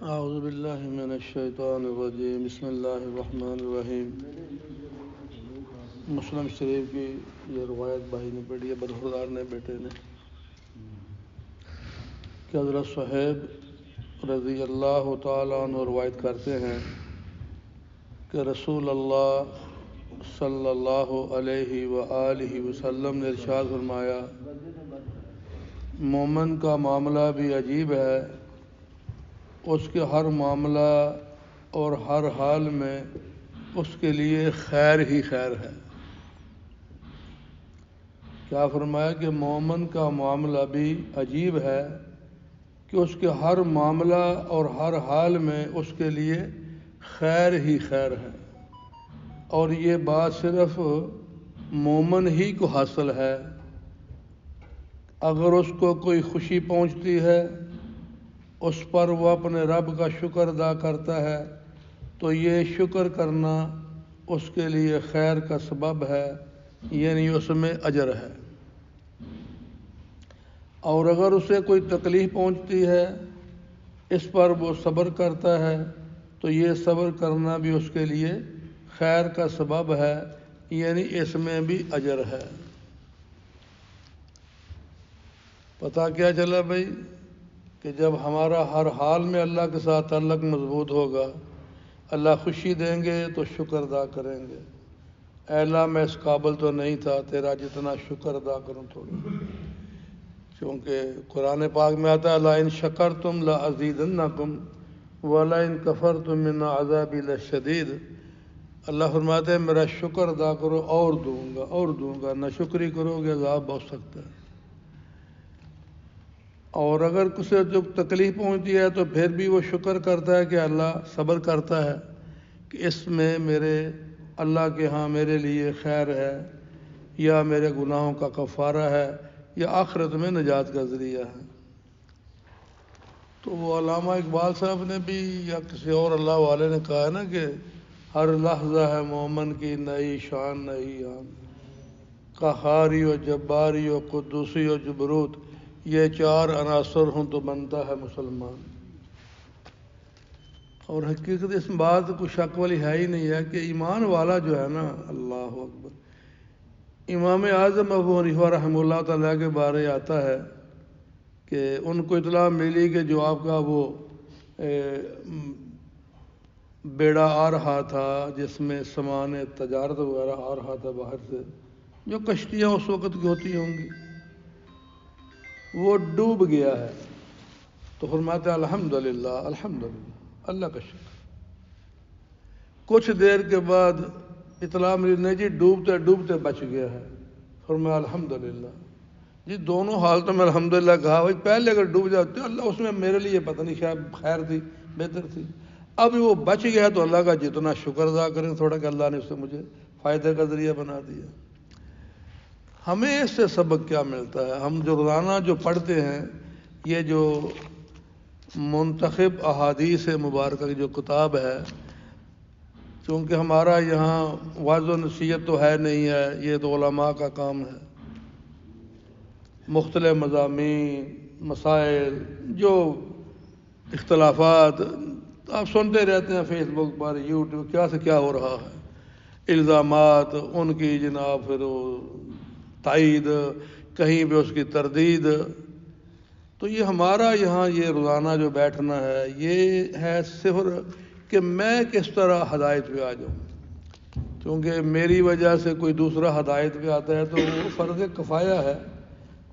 اعوذ باللہ من الشیطان الرجیم بسم اللہ الرحمن الرحیم۔ مسلم شریف کی یہ روایت بھائی نے پڑھی ہے، برخوردار نے بیٹے نے، کہ حضرت صہیب رضی اللہ تعالیٰ عنہ روایت کرتے ہیں کہ رسول اللہ صلی اللہ علیہ وآلہ وسلم نے ارشاد فرمایا، مومن کا معاملہ بھی عجیب ہے، اس کے ہر معاملہ اور ہر حال میں اس کے لیے خیر ہی خیر ہے۔ کیا فرمایا کہ مومن کا معاملہ بھی عجیب ہے کہ اس کے ہر معاملہ اور ہر حال میں اس کے لیے خیر ہی خیر ہے، اور یہ بات صرف مومن ہی کو حاصل ہے۔ اگر اس کو کوئی خوشی پہنچتی ہے، اس پر وہ اپنے رب کا شکر ادا کرتا ہے تو یہ شکر کرنا اس کے لیے خیر کا سبب ہے، یعنی اس میں اجر ہے۔ اور اگر اسے کوئی تکلیف پہنچتی ہے، اس پر وہ صبر کرتا ہے تو یہ صبر کرنا بھی اس کے لیے خیر کا سبب ہے، یعنی اس میں بھی اجر ہے۔ پتہ کیا چلا بھائی کہ جب ہمارا ہر حال میں اللہ کے ساتھ تعلق مضبوط ہوگا، اللہ خوشی دیں گے تو شکر ادا کریں گے۔ اے اللہ میں اس قابل تو نہیں تھا، تیرا جتنا شکر ادا کروں تھوڑا، کیونکہ قرآن پاک میں آتا ہے لَئِن شَكَرْتُمْ لَأَزِيدَنَّكُمْ وَلَئِن كَفَرْتُمْ مِنْ عَذَابِي لَشَدِيدٌ۔ اللہ فرماتے ہیں میرا شکر ادا کرو اور دوں گا، نہ شکری کرو گے عذاب بہت سخت ہے۔ اور اگر کسی جو تکلیف پہنچتی ہے تو پھر بھی وہ شکر کرتا ہے کہ اللہ صبر کرتا ہے کہ اس میں میرے اللہ کے ہاں میرے لیے خیر ہے، یا میرے گناہوں کا کفارہ ہے، یا آخرت میں نجات کا ذریعہ ہے۔ تو وہ علامہ اقبال صاحب نے بھی یا کسی اور اللہ والے نے کہا ہے نا کہ ہر لحظہ ہے مومن کی نئی شان نئی آن، قہاری و جباری و قدوسی و جبروت، یہ چار عناصر ہوں تو بنتا ہے مسلمان۔ اور حقیقت اس بات کو شک والی ہے ہی نہیں ہے کہ ایمان والا جو ہے نا، اللہ اکبر، امام اعظم ابو حنیفہ رحمہ اللہ تعالیٰ کے بارے آتا ہے کہ ان کو اطلاع ملی کہ جو آپ کا وہ بیڑا آ رہا تھا جس میں سامان تجارت وغیرہ آ رہا تھا باہر سے، جو کشتیاں اس وقت کی ہوتی ہوں گی، وہ ڈوب گیا ہے۔ تو فرماتے ہیں الحمدللہ الحمدللہ، اللہ کا شکر۔ کچھ دیر کے بعد اطلاع ملی نہیں جی ڈوبتے ڈوبتے بچ گیا ہے۔ فرمایا الحمدللہ، جی دونوں حالتوں میں الحمدللہ کہا۔ بھائی پہلے اگر ڈوب جاتے اللہ اس میں میرے لیے پتہ نہیں شاید خیر تھی، بہتر تھی، اب وہ بچ گیا تو اللہ کا جتنا شکر ادا کریں تھوڑا کہ اللہ نے اس سے مجھے فائدے کا ذریعہ بنا دیا۔ ہمیں اس سے سبق کیا ملتا ہے؟ ہم جو روزانہ جو پڑھتے ہیں، یہ جو منتخب احادیث مبارکہ کی جو کتاب ہے، چونکہ ہمارا یہاں وعظ و نصیحت تو ہے نہیں ہے، یہ تو علماء کا کام ہے۔ مختلف مضامین، مسائل، جو اختلافات آپ سنتے رہتے ہیں فیس بک پر، یوٹیوب، کیا سے کیا ہو رہا ہے، الزامات، ان کی جناب پھر تائید، کہیں پہ اس کی تردید۔ تو یہ ہمارا یہاں یہ روزانہ جو بیٹھنا ہے، یہ ہے صفر کہ میں کس طرح ہدایت پہ آ جاؤں، کیونکہ میری وجہ سے کوئی دوسرا ہدایت پہ آتا ہے تو وہ فرض کفایہ ہے،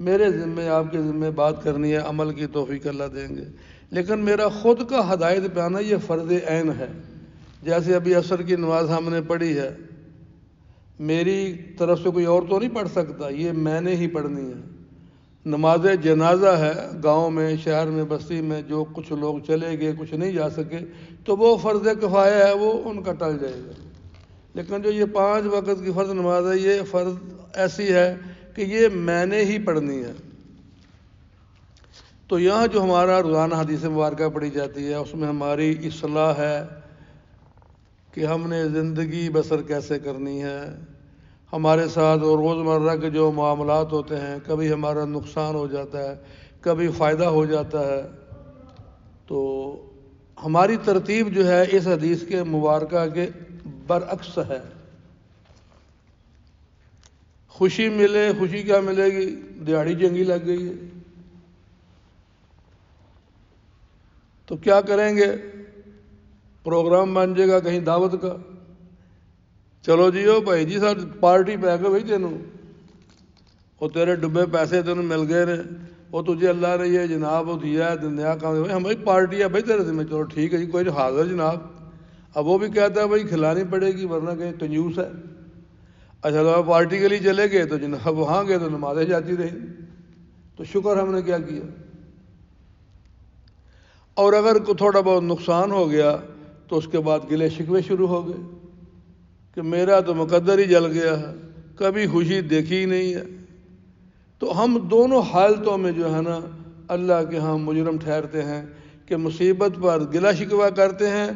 میرے ذمے آپ کے ذمے بات کرنی ہے، عمل کی توفیق اللہ دیں گے، لیکن میرا خود کا ہدایت پہ آنا یہ فرض عین ہے۔ جیسے ابھی عصر کی نماز ہم نے پڑھی ہے، میری طرف سے کوئی اور تو نہیں پڑھ سکتا، یہ میں نے ہی پڑھنی ہے۔ نماز جنازہ ہے، گاؤں میں، شہر میں، بستی میں جو کچھ لوگ چلے گئے، کچھ نہیں جا سکے، تو وہ فرض کفایہ ہے، وہ ان کا ٹل جائے گا۔ لیکن جو یہ 5 وقت کی فرض نماز ہے، یہ فرض ایسی ہے کہ یہ میں نے ہی پڑھنی ہے۔ تو یہاں جو ہمارا روزانہ حدیث مبارکہ پڑھی جاتی ہے، اس میں ہماری اصلاح ہے کہ ہم نے زندگی بسر کیسے کرنی ہے۔ ہمارے ساتھ روزمرہ کے جو معاملات ہوتے ہیں، کبھی ہمارا نقصان ہو جاتا ہے، کبھی فائدہ ہو جاتا ہے، تو ہماری ترتیب جو ہے اس حدیث کے مبارکہ کے برعکس ہے۔ خوشی ملے، خوشی کیا ملے گی؟ دیہڑی جنگی لگ گئی ہے تو کیا کریں گے؟ پروگرام بن جائے گا کہیں دعوت کا، چلو جی او بھائی جی سر پارٹی پہ کے بھائی تینوں وہ تیرے ڈبے پیسے تینوں مل گئے نے، وہ تجھے اللہ نے یہ جناب وہ دیا ہے دنیا کا، ہماری پارٹی ہے بھائی تیرے سے میں، چلو ٹھیک ہے جی کوئی نہیں حاضر جناب۔ اب وہ بھی کہتا ہے بھائی کھلانی پڑے گی ورنہ کہیں کنجوس ہے۔ اچھا تو پارٹی کے لیے چلے گئے تو جناب وہاں گئے تو نمازیں جاتی رہی، تو شکر ہم نے کیا کیا؟ اور اگر تھوڑا بہت نقصان ہو گیا تو اس کے بعد گلے شکوے شروع ہو گئے کہ میرا تو مقدر ہی جل گیا ہے، کبھی خوشی دیکھی ہی نہیں ہے۔ تو ہم دونوں حالتوں میں جو ہے نا اللہ کے ہاں مجرم ٹھہرتے ہیں کہ مصیبت پر گلہ شکوہ کرتے ہیں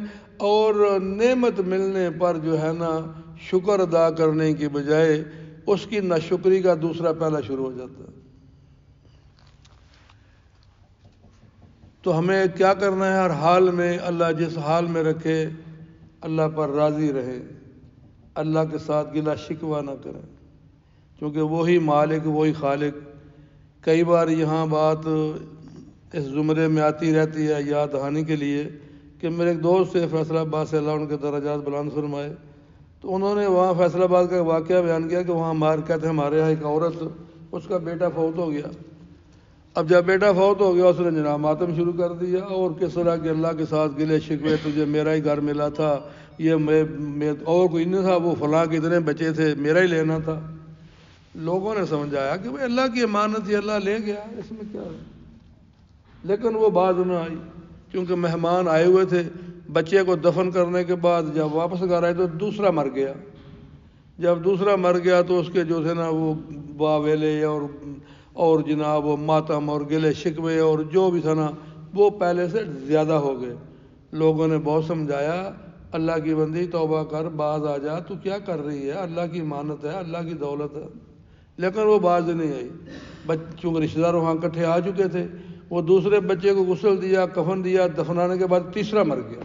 اور نعمت ملنے پر جو ہے نا شکر ادا کرنے کی بجائے اس کی ناشکری کا دوسرا پہلا شروع ہو جاتا ہے۔ تو ہمیں کیا کرنا ہے؟ ہر حال میں اللہ جس حال میں رکھے اللہ پر راضی رہے، اللہ کے ساتھ گلہ شکوہ نہ کریں، کیونکہ وہی مالک وہی خالق۔ کئی بار یہاں بات اس زمرے میں آتی رہتی ہے یاد دہانی کے لیے کہ میرے ایک دوست سے فیصل آباد سے اللہ ان کے درجات بلند فرمائے، تو انہوں نے وہاں فیصل آباد کا واقعہ بیان کیا کہ وہاں کہتے ہیں ہمارے یہاں ایک عورت، اس کا بیٹا فوت ہو گیا۔ اب جب بیٹا فوت ہو گیا اس نے جناب ماتم شروع کر دیا اور کس طرح کہ اللہ کے ساتھ گلے شکوے، تجھے میرا ہی گھر ملا تھا، یہ میں اور کوئی نہیں تھا، وہ فلاں کے اتنے بچے تھے، میرا ہی لینا تھا۔ لوگوں نے سمجھایا کہ بھئی اللہ کی امانت ہی اللہ لے گیا، اس میں کیا ہے؟ لیکن وہ باز نہ آئی کیونکہ مہمان آئے ہوئے تھے۔ بچے کو دفن کرنے کے بعد جب واپس گھر آئے تو دوسرا مر گیا۔ جب دوسرا مر گیا تو اس کے جو تھے نا وہ واویلے اور جناب وہ ماتم اور گلے شکوے اور جو بھی تھا نا وہ پہلے سے زیادہ ہو گئے۔ لوگوں نے بہت سمجھایا اللہ کی بندی توبہ کر، باز آ جا، تو کیا کر رہی ہے؟ اللہ کی امانت ہے، اللہ کی دولت ہے، لیکن وہ باز نہیں آئی۔ چونکہ رشتہ دار وہاں اکٹھے آ چکے تھے، وہ دوسرے بچے کو غسل دیا، کفن دیا، دفنانے کے بعد تیسرا مر گیا۔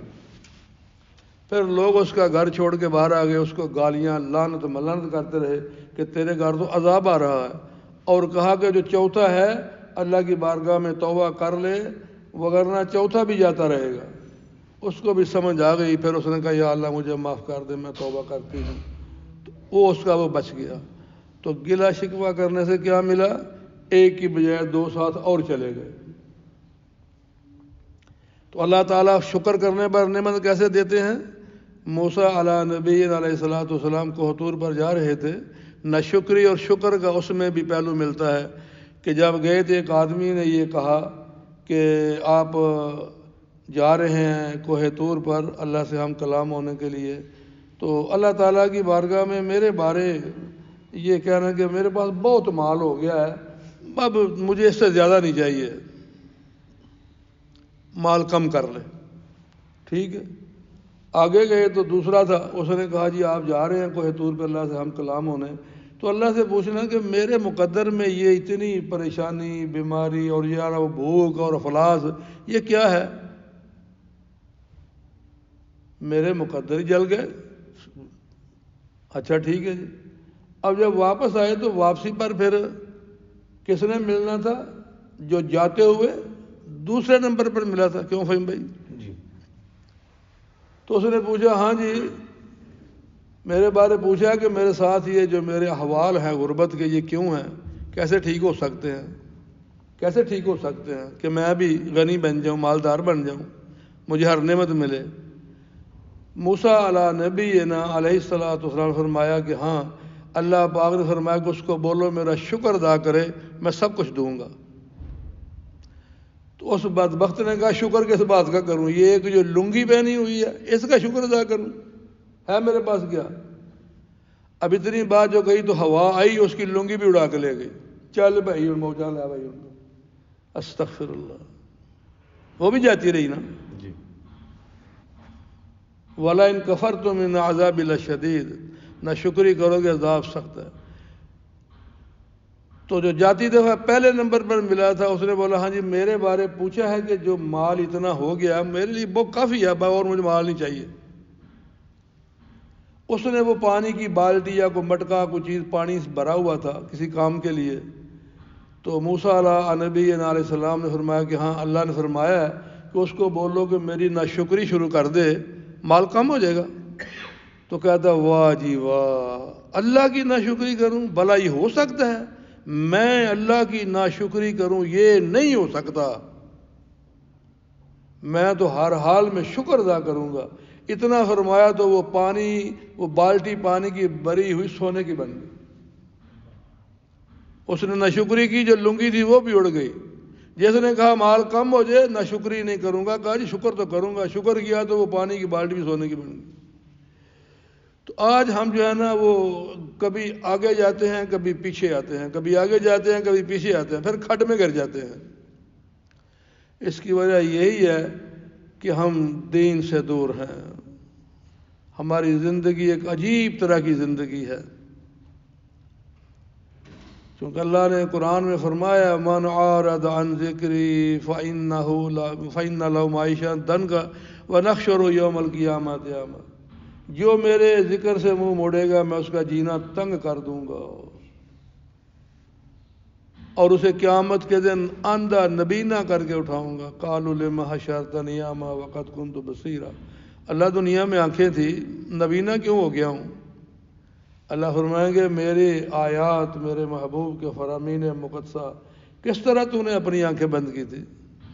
پھر لوگ اس کا گھر چھوڑ کے باہر آ گئے، اس کو گالیاں لعنت ملعنت کرتے رہے کہ تیرے گھر تو عذاب آ رہا ہے، اور کہا کہ جو چوتھا ہے اللہ کی بارگاہ میں توبہ کر لے وگرنہ چوتھا بھی جاتا رہے گا۔ اس کو بھی سمجھ آ گئی، پھر اس نے کہا یا اللہ مجھے معاف کر دے، میں توبہ کرتی ہوں، تو وہ بچ گیا۔ تو گلہ شکوہ کرنے سے کیا ملا؟ ایک کی بجائے دو ساتھ اور چلے گئے۔ تو اللہ تعالیٰ شکر کرنے پر نعمت کیسے دیتے ہیں؟ موسیٰ علیہ نبی علیہ السلام کو حطور پر جا رہے تھے، ناشکری اور شکر کا اس میں بھی پہلو ملتا ہے کہ جب گئے تھے ایک آدمی نے یہ کہا کہ آپ جا رہے ہیں کوہ طور پر اللہ سے ہم کلام ہونے کے لیے، تو اللہ تعالیٰ کی بارگاہ میں میرے بارے یہ کہنا کہ میرے پاس بہت مال ہو گیا ہے، اب مجھے اس سے زیادہ نہیں چاہیے، مال کم کر لے۔ ٹھیک ہے، آگے گئے تو دوسرا تھا، اس نے کہا جی آپ جا رہے ہیں کوہ طور پہ اللہ سے ہم کلام ہونے، تو اللہ سے پوچھنا کہ میرے مقدر میں یہ اتنی پریشانی بیماری اور یہ وہ بھوک اور افلاس یہ کیا ہے؟ میرے مقدر ہی جل گئے۔ اچھا ٹھیک ہے جی، اب جب واپس آئے تو واپسی پر پھر کس نے ملنا تھا؟ جو جاتے ہوئے دوسرے نمبر پر ملا تھا۔ کیوں فہیم بھائی؟ جی۔ تو اس نے پوچھا ہاں جی، میرے بارے پوچھا کہ میرے ساتھ یہ جو میرے احوال ہیں غربت کے یہ کیوں ہیں، کیسے ٹھیک ہو سکتے ہیں، کیسے ٹھیک ہو سکتے ہیں کہ میں بھی غنی بن جاؤں، مالدار بن جاؤں، مجھے ہر نعمت ملے۔ موسیٰ علیہ نبی علیہ السلام فرمایا کہ ہاں، اللہ پاک نے فرمایا کہ اس کو بولو میرا شکر ادا کرے، میں سب کچھ دوں گا۔ تو اس بدبخت نے کہا شکر کس بات کا کروں؟ یہ ایک جو لنگی پہنی ہوئی ہے اس کا شکر ادا کروں؟ ہے میرے پاس کیا؟ اب اتنی بات جو کہی تو ہوا آئی، اس کی لنگی بھی اڑا کے لے گئی۔ چل بھائی موجہ لے بھائی، ان کو استغفر اللہ، وہ بھی جاتی رہی نا جی۔ وَلَئِن كَفَرْتُم مِّنْ عَذَابِ لَشَدِيدٍ، نہ شکری کرو گے عذاب سخت ہے۔ تو جو جاتی دفعہ پہلے نمبر پر ملا تھا اس نے بولا ہاں جی میرے بارے پوچھا ہے کہ جو مال اتنا ہو گیا میرے لیے وہ کافی ہے اور مجھے مال نہیں چاہیے. اس نے وہ پانی کی بالٹی یا کوئی مٹکا کوئی چیز پانی سے بھرا ہوا تھا کسی کام کے لیے. تو موسیٰ نبی علیہ السلام نے فرمایا کہ ہاں اللہ نے فرمایا ہے کہ اس کو بولو کہ میری ناشکری شروع کر دے مال کم ہو جائے گا. تو کہتا واہ جی واہ اللہ کی ناشکری کروں بھلا یہ ہو سکتا ہے؟ میں اللہ کی ناشکری کروں یہ نہیں ہو سکتا. میں تو ہر حال میں شکر ادا کروں گا. اتنا فرمایا تو وہ بالٹی پانی کی بری ہوئی سونے کی بن گئی. اس نے ناشکری کی جو لنگی تھی وہ بھی اڑ گئی. جس نے کہا مال کم ہو جائے ناشکری نہیں کروں گا کہا جی شکر تو کروں گا. شکر کیا تو وہ پانی کی بالٹی بھی سونے کی بن گئی. تو آج ہم جو ہے نا وہ کبھی آگے جاتے ہیں کبھی پیچھے آتے ہیں, کبھی آگے جاتے ہیں کبھی پیچھے آتے ہیں, پھر کھڈ میں گر جاتے ہیں. اس کی وجہ یہی ہے کہ ہم دین سے دور ہیں. ہماری زندگی ایک عجیب طرح کی زندگی ہے. کیونکہ اللہ نے قرآن میں فرمایا من اعرض عن ذکری فإن له معیشۃ ضنکا ونحشرہ یوم القیامۃ اعمى. جو میرے ذکر سے منہ موڑے گا میں اس کا جینا تنگ کر دوں گا اور اسے قیامت کے دن اندھا نبینا کر کے اٹھاؤں گا. قالوا لم حشرتنی اعمى وقد كنت بصیرا. اللہ دنیا میں آنکھیں تھی نبینا کیوں ہو گیا ہوں؟ اللہ فرمائیں گے میری آیات میرے محبوب کے فرامین مقدسہ کس طرح تو نے اپنی آنکھیں بند کی تھی.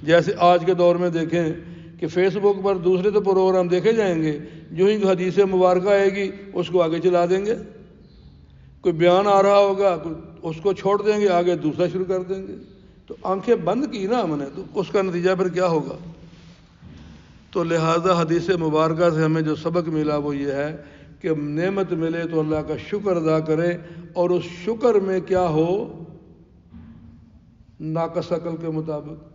جیسے آج کے دور میں دیکھیں کہ فیس بک پر دوسرے تو پروگرام دیکھے جائیں گے, جو ہی حدیث مبارکہ آئے گی اس کو آگے چلا دیں گے. کوئی بیان آ رہا ہوگا اس کو چھوڑ دیں گے آگے دوسرا شروع کر دیں گے. تو آنکھیں بند کی نا ہم نے, تو اس کا نتیجہ پھر کیا ہوگا؟ تو لہذا حدیث مبارکہ سے ہمیں جو سبق ملا وہ یہ ہے کہ نعمت ملے تو اللہ کا شکر ادا کرے, اور اس شکر میں کیا ہو ناقص عقل کے مطابق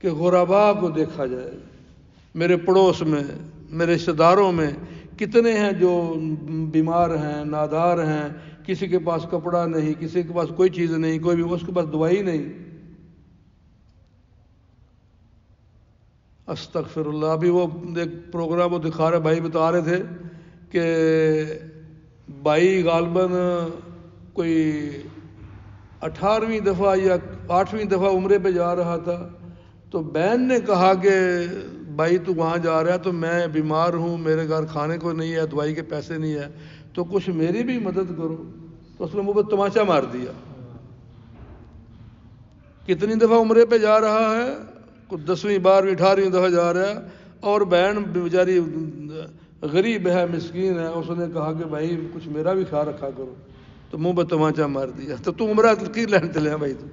کہ غرباء کو دیکھا جائے. میرے پڑوس میں میرے رشتہ داروں میں کتنے ہیں جو بیمار ہیں نادار ہیں, کسی کے پاس کپڑا نہیں, کسی کے پاس کوئی چیز نہیں, کوئی بھی اس کے پاس دوائی نہیں. استغفر اللہ. ابھی وہ ایک پروگرام وہ دکھا رہے بھائی بتا رہے تھے کہ بھائی غالباً کوئی 18ویں دفعہ یا 8ویں دفعہ عمرے پہ جا رہا تھا, تو بہن نے کہا کہ بھائی تو وہاں جا رہا ہے تو میں بیمار ہوں, میرے گھر کھانے کو نہیں ہے, دوائی کے پیسے نہیں ہے, تو کچھ میری بھی مدد کرو. تو اس نے منہ پہ تماچا مار دیا. کتنی دفعہ عمرے پہ جا رہا ہے, 10ویں 12ویں 18ویں دفعہ جا رہا ہے, اور بہن بیچاری غریب ہے مسکین ہے, اس نے کہا کہ بھائی کچھ میرا بھی خیال رکھا کرو, تو منہ پہ تماچا مار دیا. تو عمرہ کی لین چلے ہیں بھائی. تو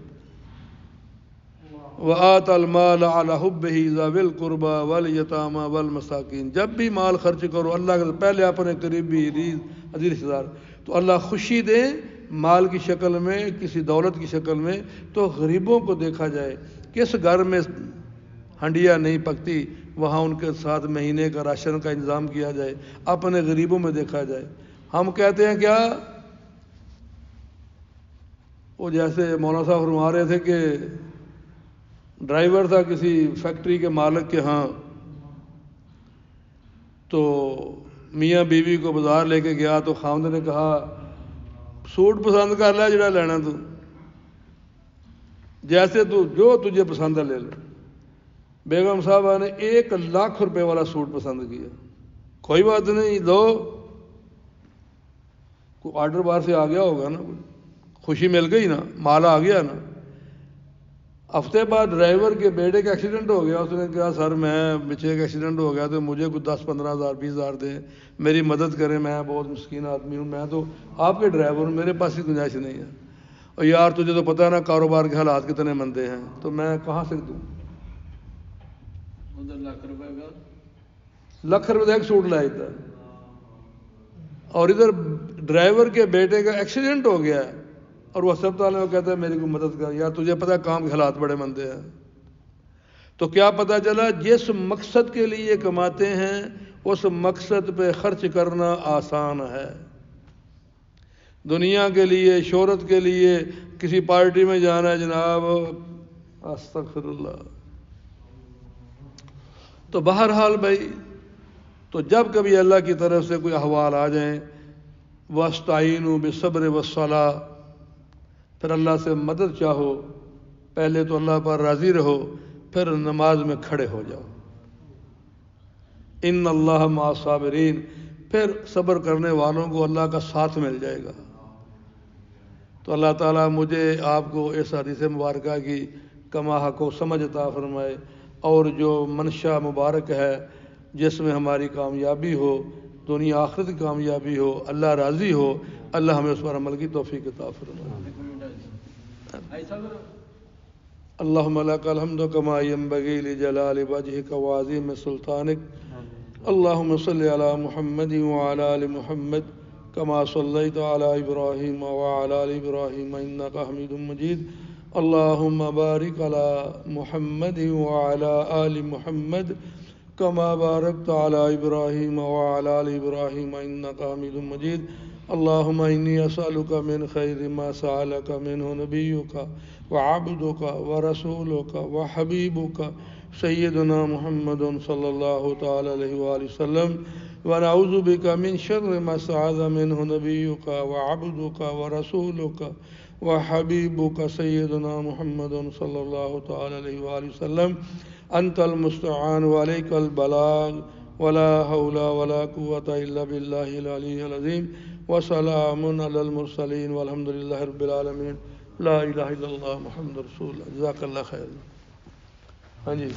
وآت المال علی حبہ ذوی القربى والیتامى والمساکین. جب بھی مال خرچ کرو اللہ کے پہلے اپنے قریبی عزیز رشتہ دار, تو اللہ خوشی دے مال کی شکل میں کسی دولت کی شکل میں, تو غریبوں کو دیکھا جائے. کس گھر میں ہنڈیا نہیں پکتی وہاں ان کے ساتھ مہینے کا راشن کا انتظام کیا جائے, اپنے غریبوں میں دیکھا جائے. ہم کہتے ہیں کیا, وہ جیسے مولانا صاحب فرما رہے تھے کہ ڈرائیور تھا کسی فیکٹری کے مالک کے ہاں, تو میاں بیوی کو بازار لے کے گیا, تو خاوند نے کہا سوٹ پسند کر لیا جڑا لینا تو, جیسے تو جو تجھے پسند ہے لے لو. بیگم صاحبہ نے 1 لاکھ روپے والا سوٹ پسند کیا. کوئی بات نہیں دو, کوئی آرڈر باہر سے آ گیا ہوگا نا, خوشی مل گئی نا, مال آ گیا نا. ہفتے بعد ڈرائیور کے بیٹے کا ایکسیڈنٹ ہو گیا. اس نے کہا سر میں بچے کا ایکسیڈنٹ ہو گیا تو مجھے کوئی 10-15 ہزار 20 ہزار دیں, میری مدد کریں, میں بہت مسکین آدمی ہوں, میں تو آپ کے ڈرائیور ہوں, میرے پاس ہی گنجائش نہیں ہے. اور یار تجھے تو پتہ ہے نا کاروبار کے حالات کتنے مندے ہیں, تو میں کہاں سے دوں. لاکھ روپے کا ایک سوٹ لایا تھا, اور ادھر ڈرائیور کے بیٹے کا ایکسیڈنٹ ہو گیا, اور وہ ہسپتال میں کہتا ہے میری کو مدد کر. یار تجھے پتہ ہے کام کے حالات بڑے مندے ہیں. تو کیا پتہ چلا, جس مقصد کے لیے کماتے ہیں اس مقصد پہ خرچ کرنا آسان ہے. دنیا کے لیے، شہرت کے لیے کسی پارٹی میں جانا ہے جناب، استغفر اللہ۔ تو بہرحال بھائی، تو جب کبھی اللہ کی طرف سے کوئی احوال آ جائیں، وَاسْتَعِینُوا بِالصَّبْرِ وَالصَّلَاةِ، پھر اللہ سے مدد چاہو، پہلے تو اللہ پر راضی رہو، پھر نماز میں کھڑے ہو جاؤ۔ ان اللہ مع الصابرین، پھر صبر کرنے والوں کو اللہ کا ساتھ مل جائے گا۔ تو اللہ تعالیٰ مجھے آپ کو اس حدیث مبارکہ کی کما حق و سمجھ عطا فرمائے، اور جو منشا مبارک ہے جس میں ہماری کامیابی ہو، دنیا آخرت کی کامیابی ہو، اللہ راضی ہو، اللہ ہمیں اس پر عمل کی توفیق عطا فرمائے۔ اللہم لک الحمد کما ینبغی لجلال وجہک وعظیم سلطانک، اللہم صلی علی محمد وعلی آل محمد کما صلیت علی ابراہیم وعلی آل ابراہیم انک حمید مجید، اللہم بارک علی محمد وعلی آل محمد کما بارکت علی ابراہیم وعلی آل ابراہیم انک حمید مجید، اللہم انی اسألک من خیر ما سألک منہ نبیک وعبدک ورسولک وحبیبک سیدنا محمد صلی اللہ تعالی علیہ وآلہ وسلم، ونعوذ بک من شر ما استعاذ منہ نبیک وعبدک ورسولک وحبیبک سیدنا محمد صلی اللہ تعالی علیہ وآلہ وسلم، انت المستعان وعلیک البلاغ ولا حول ولا قوة الا باللہ العلی العظیم، وسلام علی المرسلین والحمد للہ رب العالمین، لا الہ الا اللہ محمد رسول اللہ۔ جزاک اللہ خیر۔ ہاں جی۔